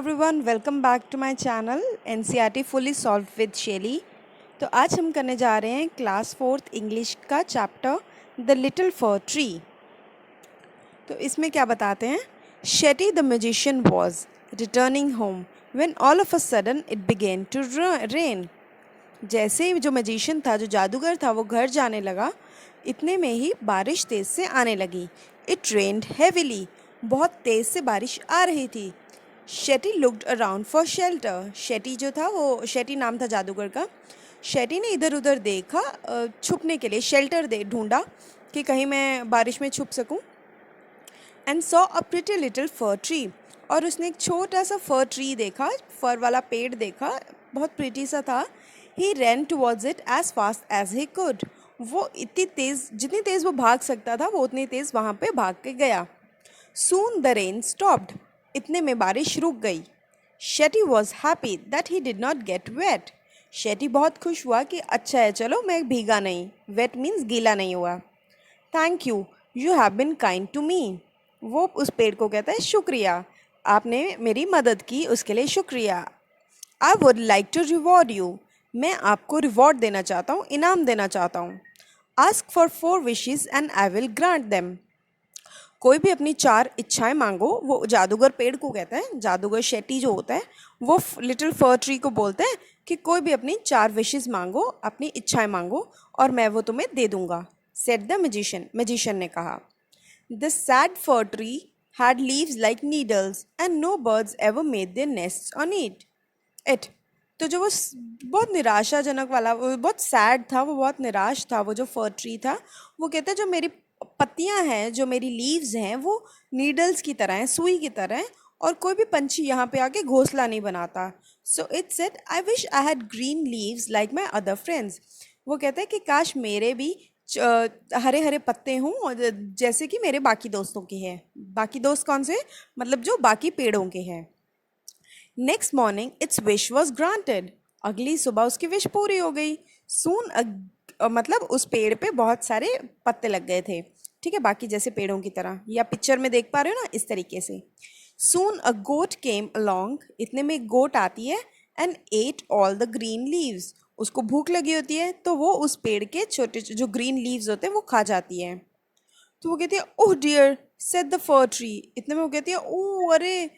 Everyone, welcome back to my channel NCERT fully solve with Shelly. तो आज हम करने जा रहे हैं क्लास फोर्थ इंग्लिश का chapter the little fir tree. तो इसमें क्या बताते हैं, Shetty the magician was returning home when all of a sudden it began to rain. जैसे ही जो मैजिशियन था, जो जादूगर था, वो घर जाने लगा, इतने में ही बारिश तेज़ से आने लगी। इट रेन्ड हेविली, बहुत तेज़ से बारिश आ रही थी। Shetty looked around for shelter. Shetty जो था, वो शेटी नाम था जादूगर का। शेटी ने इधर उधर देखा, छुपने के लिए शेल्टर दे ढूंढा कि कहीं मैं बारिश में छुप सकूं। And saw a pretty little fir tree, और उसने एक छोटा सा फर ट्री देखा, फर वाला पेड़ देखा, बहुत प्रिटी सा था। He ran towards it as fast as he could. वो इतनी तेज़, जितनी तेज़ वो भाग सकता था, वो उतनी तेज़ वहाँ पे भाग के गया। सून द रेन स्टॉप्ड, इतने में बारिश रुक गई। Shetty was happy that he did not get wet. Shetty बहुत खुश हुआ कि अच्छा है, चलो मैं भीगा नहीं। वेट मीन्स गीला नहीं हुआ। Thank you, you have been kind to me. वो उस पेड़ को कहता है शुक्रिया, आपने मेरी मदद की, उसके लिए शुक्रिया। I would like to reward you, मैं आपको रिवॉर्ड देना चाहता हूँ, इनाम देना चाहता हूँ। Ask for 4 wishes and I will grant them. कोई भी अपनी 4 इच्छाएं मांगो। वो जादूगर पेड़ को कहता है, जादूगर शेटी जो होता है वो लिटिल फर ट्री को बोलता है कि कोई भी अपनी 4 विशेस मांगो, अपनी इच्छाएं मांगो और मैं वो तुम्हें दे दूंगा। सेड द मैजिशियन ने कहा। The sad fir tree had leaves like needles and no birds ever made their nests on it. तो जो वो बहुत निराशाजनक वाला, वो बहुत सैड था, वो बहुत निराश था, वो जो फर ट्री था, वो कहता है जो मेरी पत्तियां हैं, जो मेरी लीव्स हैं, वो नीडल्स की तरह हैं, सुई की तरह हैं, और कोई भी पंछी यहाँ पे आके घोंसला नहीं बनाता। So it said I wish I had green leaves like my other friends. वो कहता है कि काश मेरे भी हरे हरे पत्ते हों, और जैसे कि मेरे बाकी दोस्तों के हैं। बाकी दोस्त कौन से, मतलब जो बाकी पेड़ों के हैं। Next morning it's wish was granted, अगली सुबह उसकी विश पूरी हो गई। सून मतलब उस पेड़ पे बहुत सारे पत्ते लग गए थे, ठीक है, बाकी जैसे पेड़ों की तरह, या पिक्चर में देख पा रहे हो ना, इस तरीके से। सून अ गोट केम अलोंग, इतने में एक गोट आती है, and at all the green leaves. उसको भूख लगी होती है तो वो उस पेड़ के छोटे जो ग्रीन लीव्स होते हैं वो खा जाती है। तो वो कहती है oh dear said the fir tree, इतने में वो कहती है ओह अरे,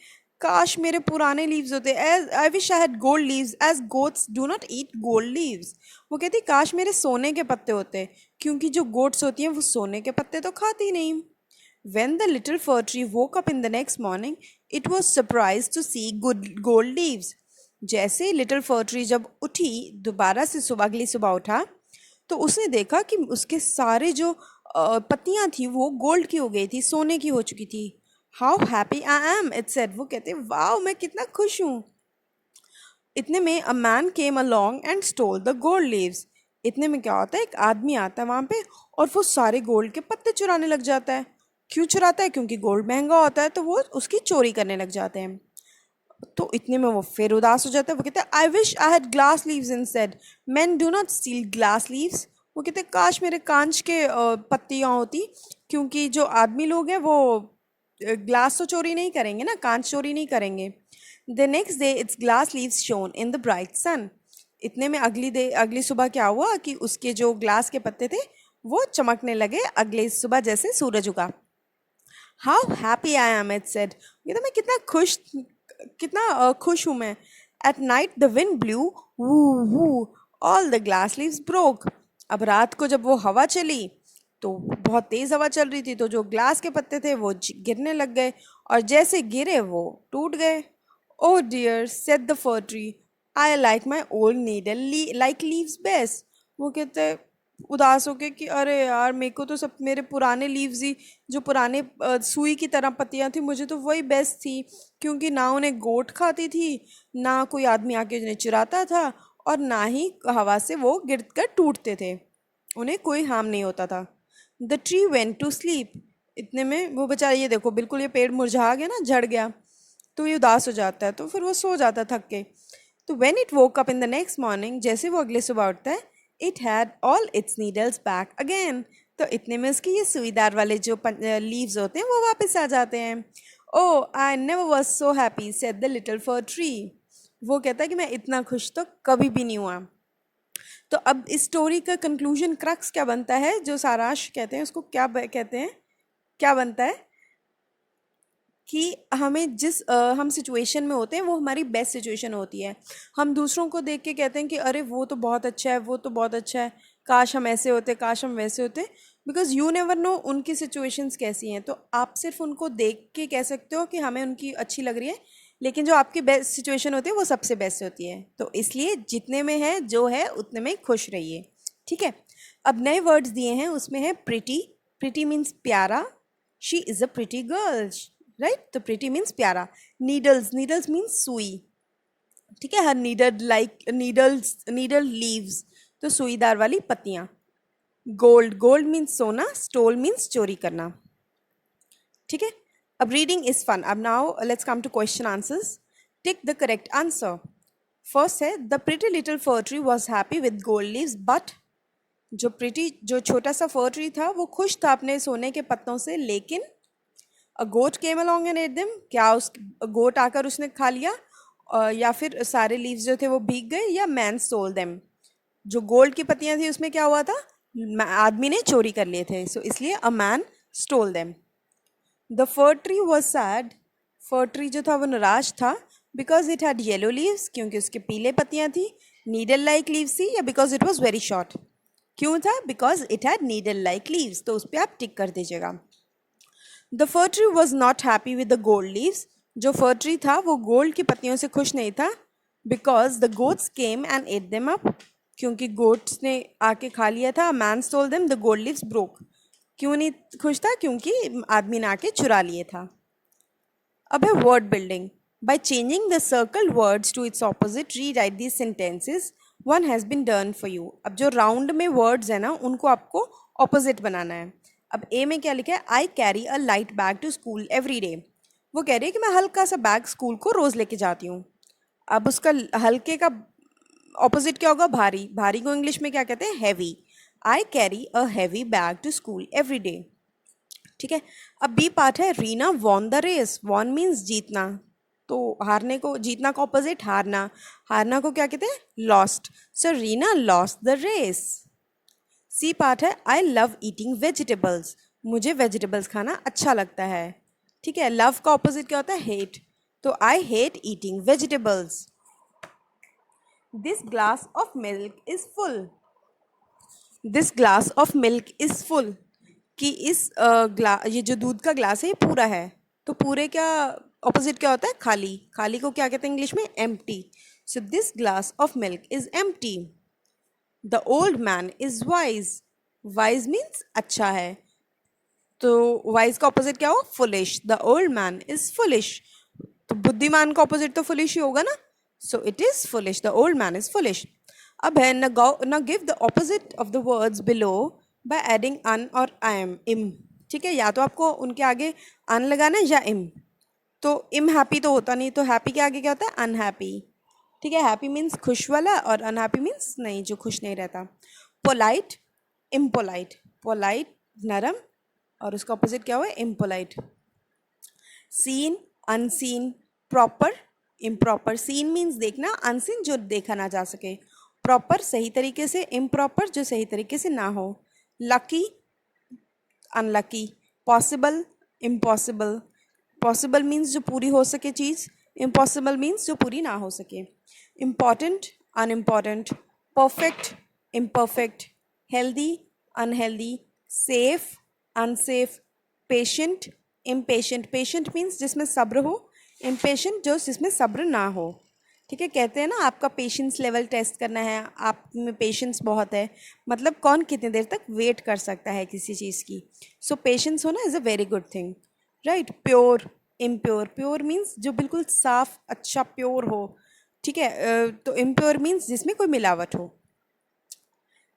काश मेरे पुराने लीव्स होते, as I wish I had gold leaves as goats do not eat gold leaves. वो कहती काश मेरे सोने के पत्ते होते, क्योंकि जो गोट्स होती हैं वो सोने के पत्ते तो खाती नहीं। When the little fir tree woke up in the next morning, it was surprised to see good gold leaves. जैसे लिटिल फर ट्री जब उठी, दोबारा से सुबह, अगली सुबह उठा, तो उसने देखा कि उसके सारे जो पत्तियां थी वो गोल्ड की हो गई थी, सोने की हो चुकी थी। How happy I am it said, वो कहते वाओ मैं कितना खुश हूँ। इतने में a man came along and stole the gold leaves. इतने में क्या होता है, एक आदमी आता है वहाँ पे और वो सारे गोल्ड के पत्ते चुराने लग जाता है। क्यों चुराता है, क्योंकि गोल्ड महंगा होता है, तो वो उसकी चोरी करने लग जाते हैं। तो इतने में वो फिर उदास हो जाता है, वो कहता है आई wish I had glass leaves instead, man do not steel glass leaves. वो कहते हैं काश मेरे कांच के पत्तियाँ होती, क्योंकि जो आदमी लोग हैं वो ग्लास तो चोरी नहीं करेंगे ना, कांच चोरी नहीं करेंगे। The next day its glass leaves shone in the bright sun. इतने में अगली सुबह क्या हुआ कि उसके जो ग्लास के पत्ते थे वो चमकने लगे अगली सुबह जैसे सूरज उगा। How happy I am it said, ये तो मैं कितना खुश हूँ मैं। At night the wind blew woo woo, all the glass leaves broke. अब रात को जब वो हवा चली, तो बहुत तेज़ हवा चल रही थी, तो जो ग्लास के पत्ते थे वो गिरने लग गए, और जैसे गिरे वो टूट गए। Oh dear said the fir tree, I like my old needle like leaves best. वो कहते उदास होके कि अरे यार, मेरे को तो सब मेरे पुराने लीव्स ही, जो पुराने सुई की तरह पत्तियां थी, मुझे तो वही बेस्ट थी, क्योंकि ना उन्हें गोट खाती थी, ना कोई आदमी आके उन्हें चुराता था, और ना ही हवा से वो गिर कर टूटते थे, उन्हें कोई हार्म नहीं होता था। The tree went to sleep. इतने में वो बेचारा, ये देखो बिल्कुल ये पेड़ मुरझा गया ना, झड़ गया, तो ये उदास हो जाता है, तो फिर वो सो जाता थक के। तो when it woke up in the next morning, जैसे वो अगले सुबह उठता है, it had all it's needles back again. तो इतने में उसके ये सुईदार वाले जो लीव्स होते हैं वो वापस आ जाते हैं। Oh, I never was so happy, said the little fir tree. वो कहता है कि मैं इतना खुश तो कभी भी नहीं हुआ। तो अब इस स्टोरी का कंक्लूजन क्रक्स क्या बनता है, जो सारांश कहते हैं उसको क्या कहते हैं, क्या बनता है कि हमें हम सिचुएशन में होते हैं वो हमारी बेस्ट सिचुएशन होती है। हम दूसरों को देख के कहते हैं कि अरे वो तो बहुत अच्छा है, वो तो बहुत अच्छा है, काश हम ऐसे होते, काश हम वैसे होते। बिकॉज यू नेवर नो उनकी सिचुएशंस कैसी हैं, तो आप सिर्फ उनको देख के कह सकते हो कि हमें उनकी अच्छी लग रही है, लेकिन जो आपकी बेस्ट सिचुएशन होती है वो सबसे बेस्ट होती है। तो इसलिए जितने में है जो है उतने में खुश रहिए। ठीक है, अब नए वर्ड्स दिए हैं, उसमें है प्रिटी। प्रिटी मीन्स प्यारा, she is a pretty girl, right. तो प्रिटी मीन्स प्यारा। नीडल्स, नीडल्स मीन्स सुई, ठीक है, हर needle like needles, needle leaves, तो सुईदार वाली पत्तियाँ। गोल्ड, गोल्ड मीन्स सोना, स्टोल मीन्स चोरी करना। ठीक है, अब रीडिंग इज फन। अब now let's come to question answers. Tick the correct answer. First है the pretty little fir tree was happy with gold leaves but, जो छोटा सा फर ट्री था वो खुश था अपने सोने के पत्तों से, लेकिन a goat came along and ate them, क्या उस गोट आकर उसने खा लिया, या फिर सारे लीव्स जो थे वो भीग गए, या मैन स्टोल देम, जो गोल्ड की पत्तियां थी उसमें क्या हुआ था, आदमी ने चोरी कर लिए थे, सो इसलिए a man stall them. The fir tree was sad, fir tree जो था वो नाराज था, because it had yellow leaves, क्योंकि उसके पीले पत्तियां थी, नीडल लाइक लीव्स थी, या because it was very short. क्यों था, because it had needle like leaves, तो उस पर आप टिक कर दीजिएगा। The fir tree was not happy with the gold leaves, जो फर ट्री था वो गोल्ड की पत्तियों से खुश नहीं था, because the goats came and ate them up, क्योंकि गोट्स ने आके खा लिया था। Man stall them, the gold leaves broke, क्यों नहीं खुश था, क्योंकि आदमी ने आके चुरा लिए था। अब है word building. By changing the circle words to its opposite rewrite these sentences, one has been done for you. अब जो राउंड में वर्ड्स है ना उनको आपको ऑपोजिट बनाना है। अब ए में क्या लिखा है, I carry a light bag to school every day. वो कह रही है कि मैं हल्का सा बैग स्कूल को रोज़ लेके जाती हूँ। अब उसका हल्के का ऑपोजिट क्या होगा, भारी। भारी को इंग्लिश में क्या कहते हैं, heavy. I carry a heavy bag to school every day. ठीक है, अब बी पार्ट है, Reena won the race. Won means जीतना, तो हारने को, जीतना का ऑपोजिट हारना, हारना को क्या कहते हैं, lost, so Reena lost the race. C part है, आई लव ईटिंग वेजिटेबल्स। मुझे वेजिटेबल्स खाना अच्छा लगता है। ठीक है, लव का ऑपोजिट क्या होता है, हेट, तो I hate eating vegetables. This glass of milk is full, this glass of milk is full, कि ये जो दूध का ग्लास है ये पूरा है, तो पूरे का ऑपोजिट क्या होता है, खाली। खाली को क्या कहते हैं इंग्लिश में, empty, so this glass of milk is empty. The old man is wise, wise means अच्छा है, तो वाइज का ऑपोजिट क्या हो, foolish, the old man is foolish, तो बुद्धिमान का ऑपोजिट तो फुलिश ही होगा ना, so it is foolish, the old man is foolish. अब है ना give the opposite of the words below by adding un और आई एम, इम। ठीक है, या तो आपको उनके आगे अन लगाना है या इम। तो इम हैप्पी तो होता नहीं, तो हैप्पी के आगे क्या होता है, अनहैप्पी। ठीक है, हैप्पी मीन्स खुश वाला और अनहैप्पी मीन्स नहीं, जो खुश नहीं रहता। पोलाइट, इम्पोलाइट, पोलाइट नरम और उसका ऑपोजिट क्या हुआ, impolite. Seen, unseen, proper, improper. Seen means देखना, अनसीन जो देखा ना जा सके, प्रॉपर सही तरीके से, इम्प्रॉपर जो सही तरीके से ना हो। Lucky, unlucky, possible, impossible. Possible means जो पूरी हो सके चीज़, इम्पॉसिबल मीन्स जो पूरी ना हो सके। Important, unimportant, perfect, imperfect, healthy, unhealthy, safe, unsafe, patient, impatient. Patient means जिसमें सब्र हो, इम्पेशेंट जो जिसमें सब्र ना हो। ठीक है, कहते हैं ना आपका पेशेंस लेवल टेस्ट करना है, आप में पेशेंस बहुत है, मतलब कौन कितनी देर तक वेट कर सकता है किसी चीज़ की। सो पेशेंस होना is a very good thing, right. Pure, impure, pure means जो बिल्कुल साफ अच्छा प्योर हो। ठीक है, तो इम्प्योर मीन्स जिसमें कोई मिलावट हो।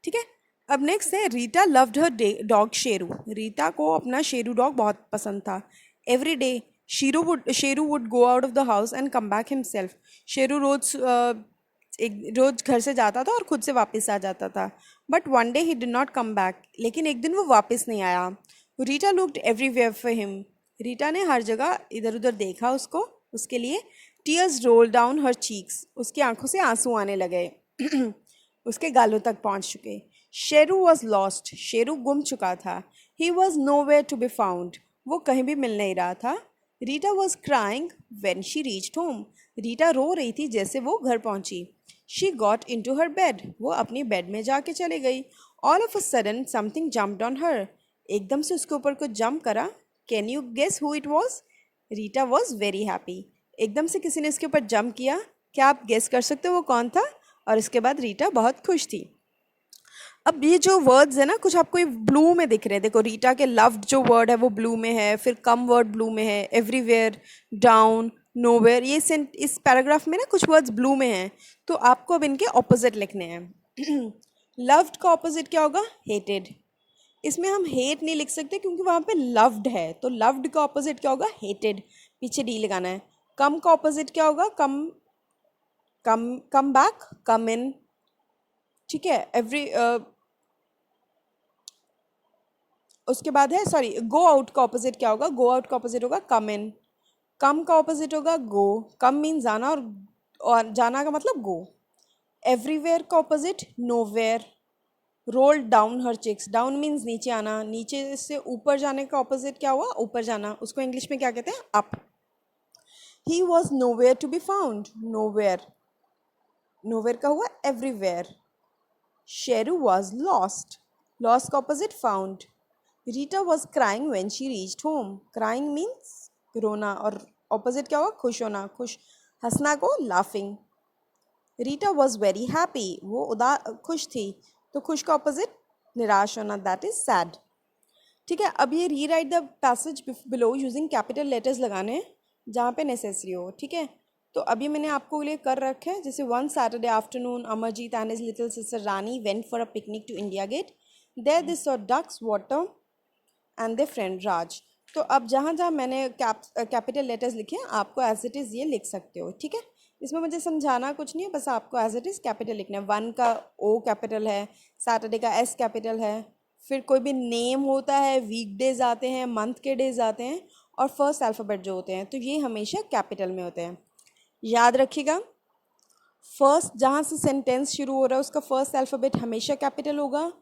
ठीक है, अब नेक्स्ट है, Rita loved her dog Sheru. Rita को अपना शेरू डॉग बहुत पसंद था। Every day Sheru would go out of the house and come back himself. शेरू रोज घर से जाता था और खुद से वापस आ जाता था, but one day he did not come back, लेकिन एक दिन वो वापस नहीं आया। Rita looked everywhere for him, Rita ने हर जगह इधर उधर देखा उसको, उसके लिए। Tears roll down her cheeks, उसकी आंखों से आंसू आने लगे। उसके गालों तक पहुंच चुके। शेरू वॉज लॉस्ट, शेरू गुम चुका था। He was nowhere to be found, वो कहीं भी मिल नहीं रहा था। Rita was crying when she reached home, रीटा रो रही थी जैसे वो घर पहुंची। She got into her bed, वो अपनी बेड में जाके चले गई। All of a sudden something jumped on her, एकदम से उसके ऊपर कुछ जंप करा। Can you guess who it was? Rita was very happy, एकदम से किसी ने इसके ऊपर जंप किया। क्या आप गेस कर सकते हो वो कौन था? और इसके बाद रीटा बहुत खुश थी। अब ये जो वर्ड्स है ना, कुछ आपको ये ब्लू में दिख रहे हैं। देखो, रीटा के लव्ड जो वर्ड है वो ब्लू में है, फिर कम वर्ड ब्लू में है, एवरीवेयर, डाउन, नोवेयर, ये इस पैराग्राफ में ना कुछ वर्ड्स ब्लू में हैं। तो आपको अब इनके ऑपोजिट लिखने हैं। लव्ड का ऑपोजिट क्या होगा? हेटेड। इसमें हम हेट नहीं लिख सकते क्योंकि वहाँ पे लव्ड है, तो लव्ड का ऑपोजिट क्या होगा? हेटेड, पीछे डी लगाना है। कम का ऑपोजिट क्या होगा? कम, कम बैक, कम इन। ठीक है, उसके बाद है, सॉरी, गो आउट का ऑपोजिट क्या होगा? गो आउट का ऑपोजिट होगा कम इन। कम का ऑपोजिट होगा गो, कम मीन जाना, और जाना का मतलब गो। एवरीवेयर का ऑपोजिट नोवेयर। रोल डाउन हर चिक्स, डाउन मीन्स नीचे आना, नीचे से ऊपर जाने का ऑपोजिट क्या हुआ? ऊपर जाना, उसको इंग्लिश में क्या कहते हैं? Up. He was nowhere to be found, nowhere, nowhere का हुआ everywhere. Sheru was lost, lost का opposite found. Rita was crying when she reached home, crying means रोना, और ऑपोजिट क्या होगा? खुश होना, खुश, हंसना को laughing. Rita was very happy, वो खुश थी, तो खुश का ऑपोजिट निराश होना, दैट इज सैड। ठीक है, अब ये री right the passage below using capital letters लगाने हैं जहाँ पे नेसेसरी हो। ठीक है, तो अभी मैंने आपको लिए कर रखे हैं, जैसे one Saturday afternoon Amarjeet and his little sister Rani went for a picnic to India Gate, there they saw ducks, water and they friend Raj. तो अब जहाँ जहाँ मैंने कैपिटल लेटर्स लिखे हैं, आपको एज इट इज़ ये लिख सकते हो। ठीक है, इसमें मुझे समझाना कुछ नहीं है, बस आपको एज इट इज़ कैपिटल लिखना है। वन का ओ कैपिटल है, सैटरडे का एस कैपिटल है, फिर कोई भी नेम होता है, वीकडेज आते हैं, मंथ के डेज आते हैं, और फर्स्ट अल्फ़ाबेट जो होते हैं तो ये हमेशा कैपिटल में होते हैं। याद रखिएगा, फर्स्ट जहाँ से सेंटेंस शुरू हो रहा है उसका फर्स्ट अल्फ़ाबेट हमेशा कैपिटल होगा।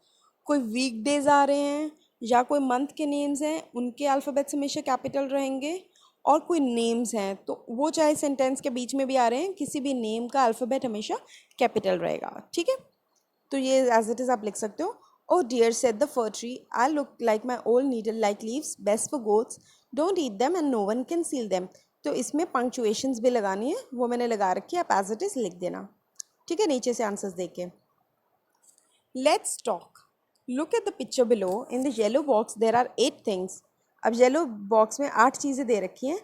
कोई वीकडेज आ रहे हैं या कोई मंथ के नेम्स हैं, उनके अल्फ़ाबेट्स हमेशा कैपिटल रहेंगे। और कोई नेम्स हैं तो वो चाहे सेंटेंस के बीच में भी आ रहे हैं, किसी भी नेम का अल्फ़ाबेट हमेशा कैपिटल रहेगा। ठीक है, तो ये एज इट इज़ आप लिख सकते हो। O dear said the fir tree, I look like my old needle like leaves, best for goats, don't eat them and no one can seal them. तो इसमें पंक्चुएशंस भी लगानी है, वो मैंने लगा रखी है, आप एज इट इज़ लिख देना। ठीक है, नीचे से आंसर्स देख के। Let's talk, look at the picture below, in the yellow box there are 8 things. अब येलो बॉक्स में 8 चीज़ें दे रखी हैं,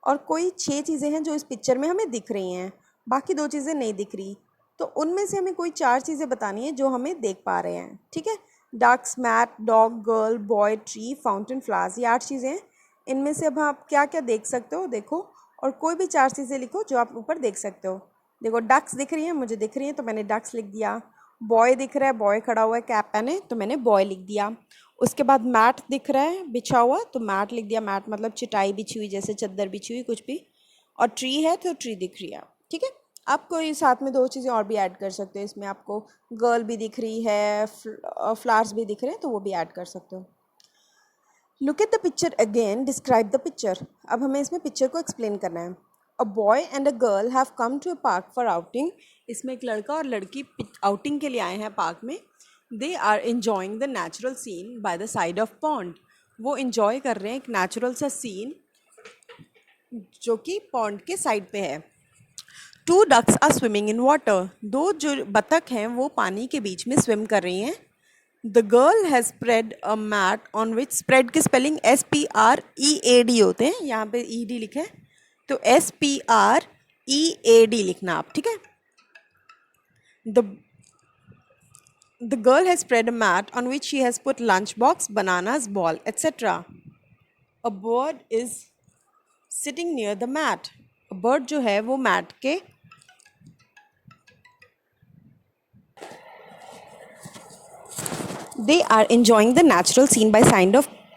और कोई 6 चीज़ें हैं जो इस पिक्चर में हमें दिख रही हैं, बाकी 2 चीज़ें नहीं दिख रही। तो उनमें से हमें कोई 4 चीज़ें बतानी है जो हमें देख पा रहे हैं। ठीक है, ducks, mat, dog, girl, boy, tree, fountain, flowers, ये 8 चीज़ें हैं। इनमें से अब आप क्या क्या देख सकते हो देखो, और कोई भी 4 चीज़ें लिखो जो आप ऊपर देख सकते हो। देखो, डक्स दिख रही हैं, मुझे दिख रही हैं तो मैंने डक्स लिख दिया। बॉय दिख रहा है, बॉय खड़ा हुआ है कैप पहने, तो मैंने बॉय लिख दिया। उसके बाद मैट दिख रहा है बिछा हुआ, तो मैट लिख दिया। मैट मतलब चटाई बिछी हुई, जैसे चादर बिछी हुई कुछ भी। और ट्री है तो ट्री दिख रही है। ठीक है, आप कोई साथ में 2 चीज़ें और भी ऐड कर सकते हो इसमें, आपको गर्ल भी दिख रही है, फ्लावर्स भी दिख रहे हैं, तो वो भी ऐड कर सकते हो। Look at the picture again, describe the picture. अब हमें इसमें पिक्चर को एक्सप्लेन करना है। A boy and a girl have come to a park for outing, इसमें एक लड़का और लड़की आउटिंग के लिए आए हैं पार्क में। They are enjoying the natural scene by the side of pond, वो इन्जॉय कर रहे हैं एक नेचुरल सा सीन जो कि पॉन्ड के साइड पे है। 2 ducks are swimming in water, 2 जो बतख हैं वो पानी के बीच में स्विम कर रही हैं। The girl has spread a mat on which, spread की स्पेलिंग SPREAD होते हैं, यहाँ पे ED लिखा है, तो SPREAD लिखना आप। ठीक है, the girl has spread a mat on which she has put lunch box, bananas, ball, etc. A bird is sitting near the mat, bird जो है वो मैट के, they are enjoying the natural scene by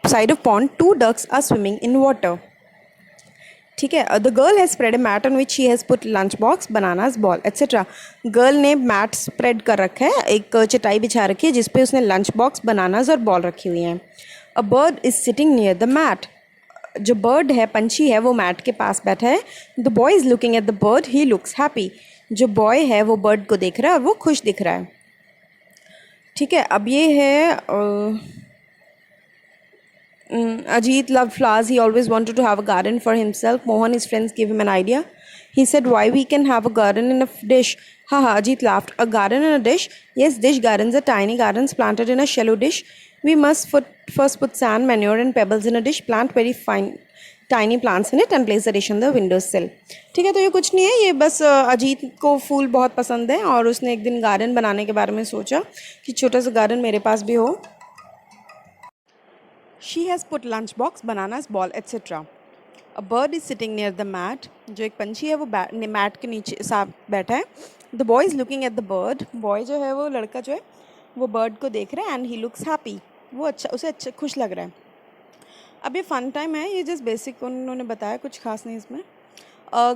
outside of pond 2 ducks are swimming in water. ठीक है, the girl has spread a mat on which she has put lunch box bananas ball etcetera. Girl ने mat spread कर रखा है, एक चटाई बिछा रखी है जिसपे उसने लंच बॉक्स बनानास और बॉल रखी हुई हैं। A bird is sitting near the mat. जो बर्ड है, पंछी है, वो मैट के पास बैठा है। The boy is looking at the bird, he looks happy. जो बॉय है वो बर्ड को देख रहा है और वो खुश दिख रहा है। ठीक है, अब ये है Ajit loved flowers. He always wanted to have a garden for himself. Mohan, his friends, gave him an idea. He said, "Why we can have a garden in a dish?" Haha, Ajit laughed. A garden in a dish? Yes, dish gardens are tiny gardens planted in a shallow dish. We must first put sand, manure, and pebbles in a dish. Plant very fine, tiny plants in it, and place the dish on the windowsill. ठीक है, तो ये कुछ नहीं है, ये बस अजीत को फूल बहुत पसंद है और उसने एक दिन गार्डन बनाने के बारे में सोचा कि छोटा सा गार्डन मेरे पास भी हो। She has put lunch box, bananas, ball, etc. A bird is sitting near the mat. जो एक पंछी है वो मैट के नीचे साथ बैठा है। The boy is looking at the bird. Boy जो है वो लड़का जो है वो बर्ड को देख रहा है and he looks happy. वो अच्छा खुश लग रहा है। अब ये फन टाइम है, ये जस्ट बेसिक उन्होंने बताया, कुछ खास नहीं इसमें।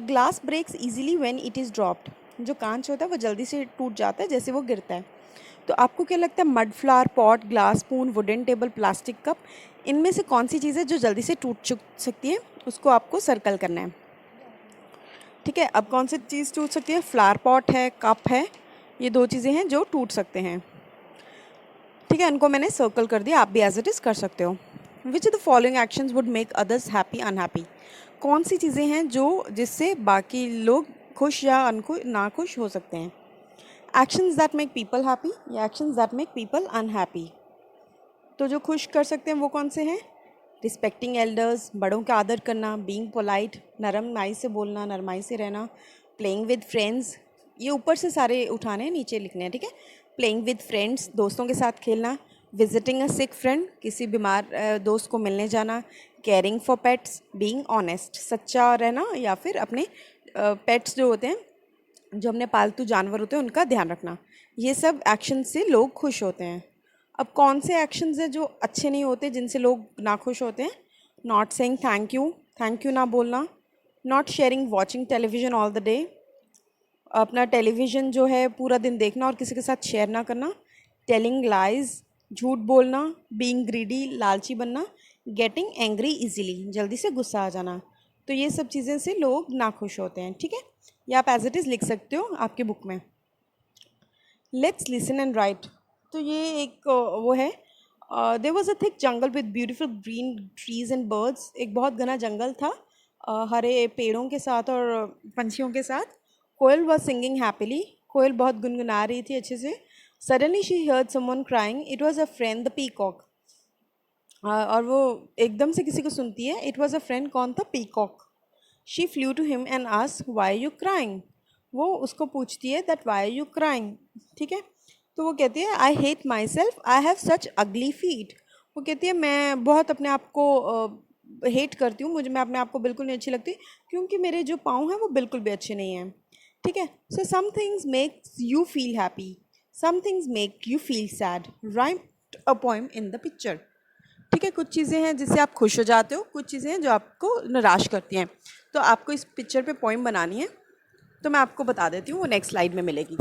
Glass breaks easily when it is dropped. जो कांच होता है वो जल्दी से टूट जाता है जैसे वो गिरता है। तो आपको क्या लगता है, mud flower, pot, glass spoon, wooden table, plastic cup, इनमें से कौन सी चीज़ है जो जल्दी से टूट सकती है? उसको आपको सर्कल करना है। ठीक है, अब कौन सी चीज़ टूट सकती है? फ्लावर पॉट है, कप है, ये 2 चीज़ें हैं जो टूट सकते हैं। ठीक है, इनको मैंने सर्कल कर दिया, आप भी एज इट इज़ कर सकते हो। Which the following actions would make others happy unhappy? कौन सी चीज़ें हैं जो जिससे बाकी लोग खुश या नाखुश हो सकते हैं? Actions that make people happy या actions that make people unhappy? तो जो खुश कर सकते हैं वो कौन से हैं? रिस्पेक्टिंग एल्डर्स, बड़ों का आदर करना, बीइंग पोलाइट, नरमाई से बोलना, नरमाई से रहना, प्लेइंग विद फ्रेंड्स, ये ऊपर से सारे उठाने हैं, नीचे लिखने हैं। ठीक है, प्लेइंग विद फ्रेंड्स, दोस्तों के साथ खेलना, विजिटिंग अ सिक फ्रेंड, किसी बीमार दोस्त को मिलने जाना, caring for pets, being honest, सच्चा रहना, या फिर अपने पेट्स जो होते हैं, जो अपने पालतू जानवर होते हैं, उनका ध्यान रखना। ये सब एक्शन से लोग खुश होते हैं। अब कौन से एक्शंस हैं जो अच्छे नहीं होते, जिनसे लोग नाखुश होते हैं? नॉट सेइंग थैंक यू ना बोलना, not sharing watching television all the day, अपना टेलीविज़न जो है पूरा दिन देखना और किसी के साथ शेयर ना करना, टेलिंग लाइज, झूठ बोलना, बीइंग ग्रीडी, लालची बनना, गेटिंग एंग्री इजीली, जल्दी से गुस्सा आ जाना। तो ये सब चीज़ें से लोग नाखुश होते हैं। ठीक है, या आप एज इट इज़ लिख सकते हो आपकी बुक में। Let's listen and write. तो ये एक वो है, there was a thick jungle with beautiful green trees and birds. एक बहुत घना जंगल था हरे पेड़ों के साथ और पंछियों के साथ। कोयल वॉज सिंगिंग हैप्पीली, कोयल बहुत गुनगुना रही थी अच्छे से। Suddenly she heard someone crying, it was a friend the peacock. और वो एकदम से किसी को सुनती है, इट वॉज अ फ्रेंड, कौन था? Peacock. She flew to him and asked why you crying. वो उसको पूछती है दैट व्हाई यू क्राइंग। ठीक है, तो वो कहती है I hate my self, I have such अगली फीट। वो कहती है मैं बहुत अपने आप को हेट करती हूँ, मैं अपने आप को बिल्कुल नहीं अच्छी लगती क्योंकि मेरे जो पाँव हैं वो बिल्कुल भी अच्छे नहीं हैं। ठीक है, so some things makes you feel happy, some things make you feel sad, write a poem in the picture. ठीक है, कुछ चीज़ें हैं जिससे आप खुश हो जाते हो, कुछ चीज़ें हैं जो आपको निराश करती हैं। तो आपको इस पिक्चर पे पोएम बनानी है, तो मैं आपको बता देती हूँ, वो नेक्स्ट स्लाइड में मिलेगी।